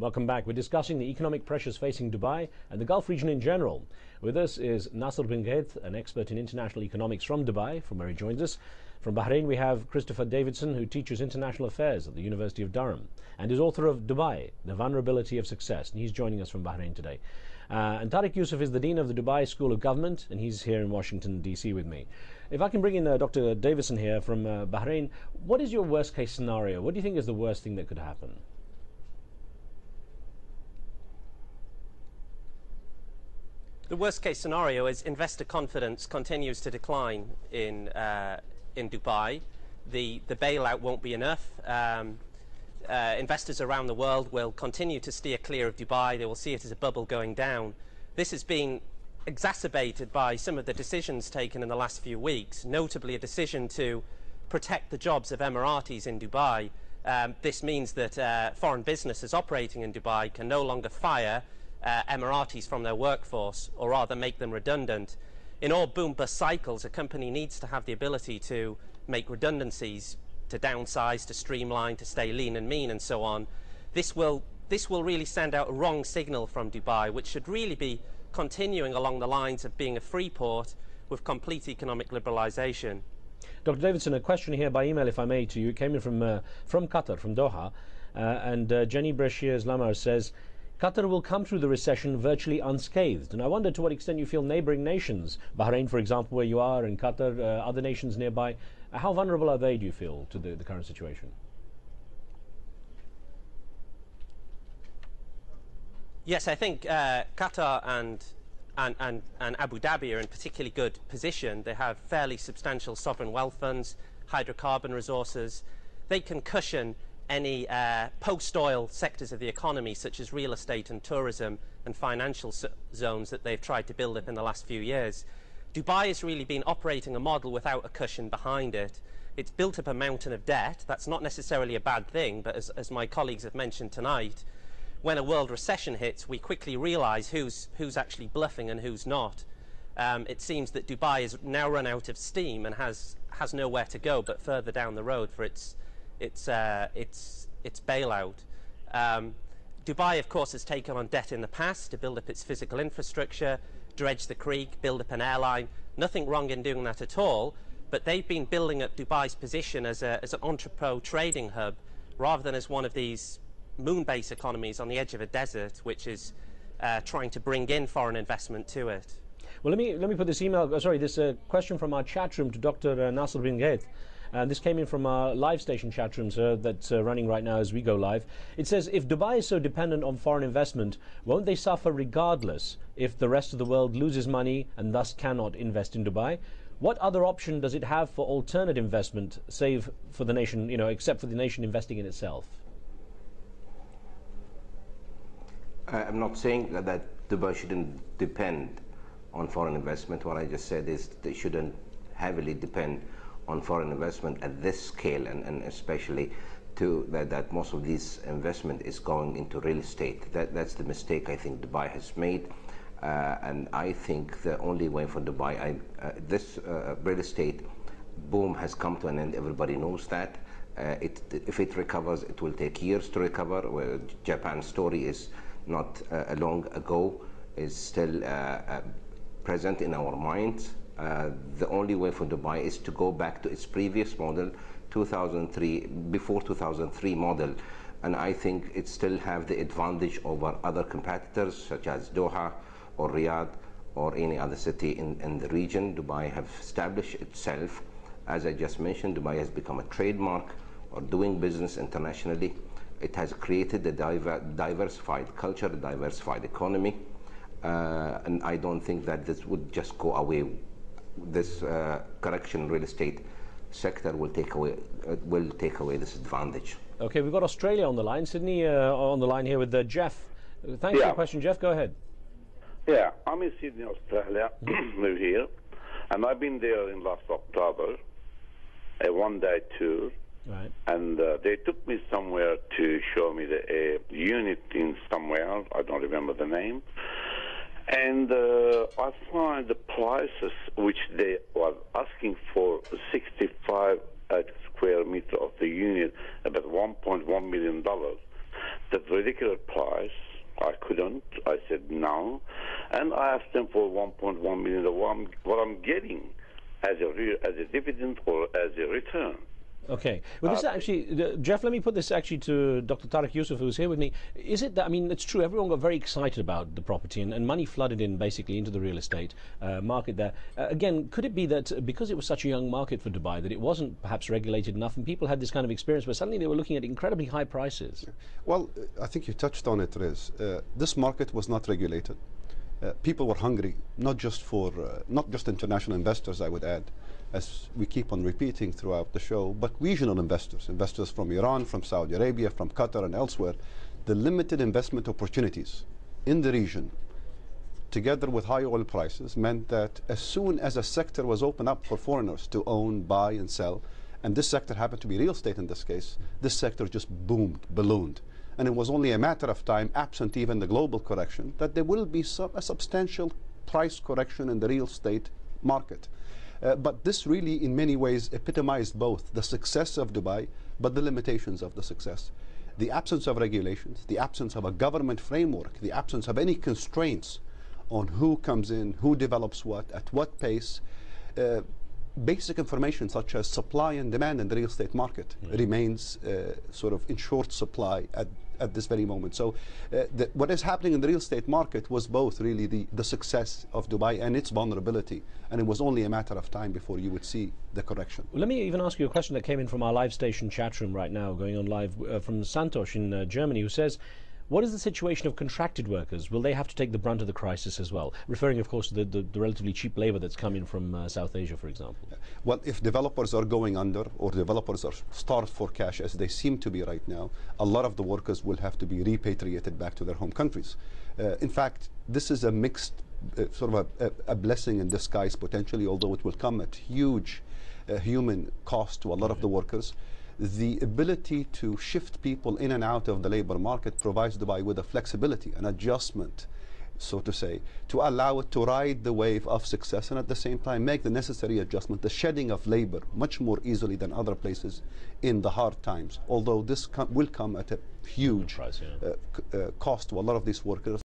Welcome back. We're discussing the economic pressures facing Dubai and the Gulf region in general. With us is Nasser bin Ghaith, an expert in international economics from Dubai, from where he joins us. From Bahrain, we have Christopher Davidson, who teaches international affairs at the University of Durham and is author of Dubai, The Vulnerability of Success. And he's joining us from Bahrain today. And Tariq Yusuf is the Dean of the Dubai School of Government, and he's here in Washington, D.C. with me. If I can bring in Dr. Davidson here from Bahrain, what is your worst case scenario? What do you think is the worst thing that could happen? The worst case scenario is investor confidence continues to decline in Dubai. The bailout won't be enough. Investors around the world will continue to steer clear of Dubai. They will see it as a bubble going down. This has been exacerbated by some of the decisions taken in the last few weeks, notably a decision to protect the jobs of Emiratis in Dubai. This means that foreign businesses operating in Dubai can no longer fire Emiratis from their workforce, or rather make them redundant. In all boom-bust cycles, a company needs to have the ability to make redundancies, to downsize, to streamline, to stay lean and mean, and so on. This will really send out a wrong signal from Dubai, which should really be continuing along the lines of being a free port with complete economic liberalisation. Dr. Davidson, a question here by email, if I may, to you. It came in from Qatar, from Doha, and Jenny Bresciers Lamar says, Qatar will come through the recession virtually unscathed. And I wonder to what extent you feel neighbouring nations, Bahrain, for example, where you are, and Qatar, other nations nearby, how vulnerable are they, do you feel, to the current situation? Yes, I think Qatar and Abu Dhabi are in particularly good position. They have fairly substantial sovereign wealth funds, hydrocarbon resources. They can cushion any post-oil sectors of the economy, such as real estate and tourism and financial zones that they've tried to build up in the last few years. Dubai has really been operating a model without a cushion behind it. It's built up a mountain of debt. That's not necessarily a bad thing, but as my colleagues have mentioned tonight, when a world recession hits, we quickly realise who's actually bluffing and who's not. It seems that Dubai has now run out of steam and has nowhere to go but further down the road for its bailout. Dubai, of course, has taken on debt in the past to build up its physical infrastructure, dredge the creek, build up an airline. Nothing wrong in doing that at all, but they've been building up Dubai's position as an entrepot trading hub rather than as one of these moon-based economies on the edge of a desert, which is trying to bring in foreign investment to it. Well, let me put this this question from our chat room to Dr. Nasser bin Ghaith. This came in from our live station chat room, sir, that's running right now as we go live. It says, if Dubai is so dependent on foreign investment, won't they suffer regardless if the rest of the world loses money and thus cannot invest in Dubai? What other option does it have for alternate investment, save for the nation, except for the nation investing in itself? I'm not saying that Dubai shouldn't depend on foreign investment. What I just said is they shouldn't heavily depend on foreign investment at this scale, and especially to that most of this investment is going into real estate. That's the mistake I think Dubai has made, and I think the only way for Dubai, this real estate boom has come to an end. Everybody knows that. If it recovers, it will take years to recover. Well, Japan's story is not long ago, is still present in our minds. The only way for Dubai is to go back to its previous model, 2003, before 2003 model, and I think it still have the advantage over other competitors such as Doha or Riyadh or any other city in the region. Dubai have established itself, as I just mentioned. Dubai has become a trademark or doing business internationally. It has created a diversified culture, a diversified economy, and I don't think that this would just go away. This correction real estate sector will take away this advantage. Okay, we've got Australia on the line. Sydney on the line here with Jeff. Thanks for your question, Jeff. Go ahead. Yeah, I'm in Sydney, Australia. Live here, and I've been there in last October, a one-day tour. Right. And they took me somewhere to show me the unit in somewhere. I don't remember the name. And I find the prices which they were asking for 65 square meter of the unit, about $1.1 million. the ridiculous price. I couldn't. I said no. And I asked them for 1.1 million, what I'm getting as a dividend or as a return. Okay. Well, this is actually, Jeff, let me put this actually to Dr. Tariq Yusuf, who's here with me. Is it that, I mean, it's true, everyone got very excited about the property and money flooded in basically into the real estate market there. Again, could it be that because it was such a young market for Dubai, that it wasn't perhaps regulated enough and people had this kind of experience where suddenly they were looking at incredibly high prices? Well, I think you touched on it, Riz. This market was not regulated. People were hungry, not just international investors, I would add, as we keep on repeating throughout the show, but regional investors from Iran, from Saudi Arabia, from Qatar and elsewhere. The limited investment opportunities in the region, together with high oil prices, meant that as soon as a sector was opened up for foreigners to own, buy and sell, and this sector happened to be real estate in this case, this sector just boomed, ballooned. And it was only a matter of time, absent even the global correction, that there will be a substantial price correction in the real estate market. But this really, in many ways, epitomized both the success of Dubai, but the limitations of the success. The absence of regulations, the absence of a government framework, the absence of any constraints on who comes in, who develops what, at what pace. Basic information such as supply and demand in the real estate market remains sort of in short supply at this very moment. So what is happening in the real estate market was both really the success of Dubai and its vulnerability, and it was only a matter of time before you would see the correction. Well, let me even ask you a question that came in from our live station chat room right now, going on live from Santosh in Germany, who says, what is the situation of contracted workers? Will they have to take the brunt of the crisis as well? Referring, of course, to the relatively cheap labor that's coming from South Asia, for example. Well, if developers are going under or developers are starved for cash, as they seem to be right now, a lot of the workers will have to be repatriated back to their home countries. In fact, this is a mixed, sort of a blessing in disguise potentially, although it will come at huge human cost to a lot of the workers. The ability to shift people in and out of the labor market provides Dubai with a flexibility, an adjustment, so to say, to allow it to ride the wave of success and at the same time make the necessary adjustment, the shedding of labor much more easily than other places in the hard times, although this will come at a huge price, cost to a lot of these workers.